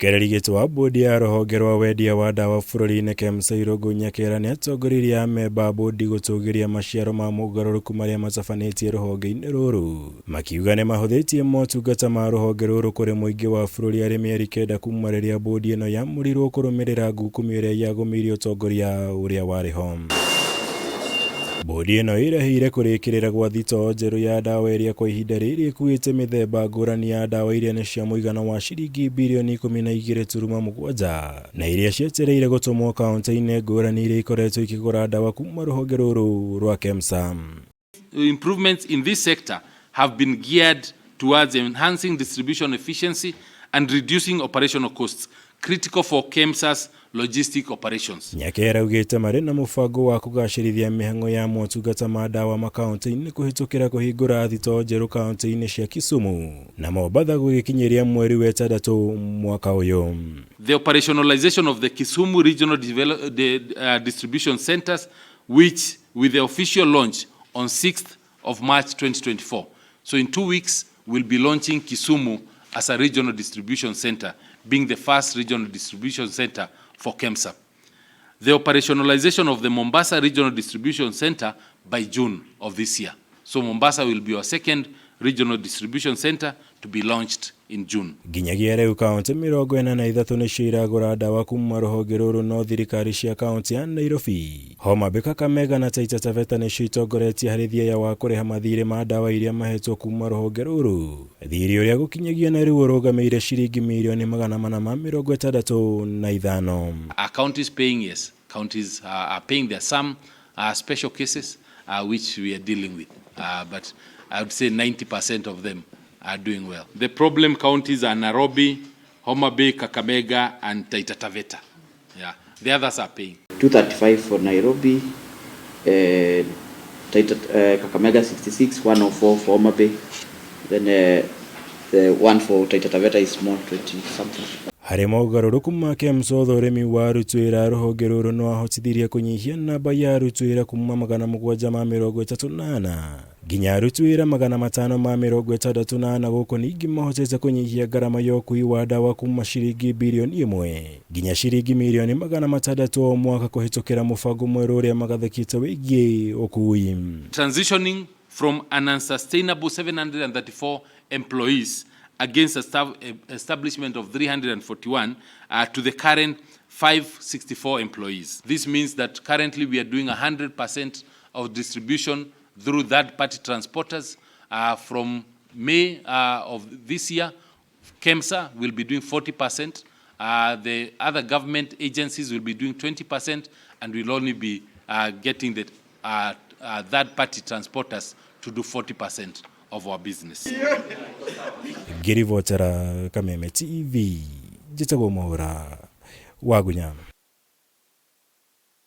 Ikererigitwa bodi ya ruhonge rwa wendia wa ndawa bururi-ini KEMSA irungunyakira ni atongoririe amemba bodi gutugiria maciaro ma mogaruruku maria matabanitie ruhonge-ini ruru makiuga ni mahuthitie motungata ma ruhonge ruru kuri muingi wa bururi ari mieri 9 kuma riria bodi ino yamurirwo kurumirira ngukumo iria yagumirie utongoria uria wariho. Bodi ino irahire kurikirira gwa THITOO njeru ya ndawa iria kwa ihinda riri ikuite mithemba ngurani ya ndawa iria ni cia muigana wa ciringi bilioni 12.7 na iria cietereire gutumwo kaunti-ini ngurani iria ikoretwo ikigura ndawa kuma ruhonge ruru rwa KEMSA. Improvements in this sector have been geared towards enhancing distribution efficiency and reducing operational costs critical for KEMSA's logistic operations. Nyakera ugite mari na mubango wa kugacirithia mihang'o ya motungata ma ndawa makaunti-ini kuhitukira kuhingura THITOO njeru kaunti-ini cia KISUMU na MOMBATHA gukinyaniria mweri wa 6 mwaka uyu. The operationalization of the KISUMU regional distribution centers, which with the official launch on 6th of March 2024. So in 2 weeks we'll be launching KISUMU as a regional distribution center, being the first regional distribution center for KEMSA. The operationalization of the Mombasa Regional Distribution Center by June of this year. So Mombasa will be our second regional distribution center to be launched in June. Ginyagia riu kaunti 43 nicio iragura ndawa kuma ruhonge ruru no thirikari cia kaunti ya Nairobi. Homa Bay, Kakamega na Taita Taveta nicio itongoretie harĩ thia wa kuriha mathirĩ ma ndawa iria mahetwo kuma ruhonge ruru. Thirĩ uria gukinyagia na riu urugameire ciringi milioni 465. Counties paying, yes. Counties are paying. There are some special cases which we are dealing with, but I would say 90% of them are doing well. The problem counties are Nairobi, Homa Bay, Kakamega, and Taita Taveta. Yeah, the others are paying. 235 for Nairobi, Kakamega 66, 104 for Homa Bay. Then the one for Taita Taveta is more 20 something. Hari mogaruruku ma KEMSA thoremi wa aruti wira ruhonge ruru no ahotithirie kunyihia namba ya aruti wira kuma 738 nginya aruti wira 568 guku ningi mahotete kunyihia garama ya ukui wa ndawa kuma ciringi bilioni 1 nginya ciringi milioni 600 o mwaka kuhitukira mubango mweru uria magathekite wigie ukui. Transitioning from an unsustainable 734 employees against establishment of 341 to the current 564 employees. This means that currently we are doing 100% of distribution through third-party transporters. From May of this year, KEMSA will be doing 40%. The other government agencies will be doing 20%, and we'll only be getting the third-party transporters to do 40% of our business. Girivotera Kameme TV, Jitagomora, Wagunyam.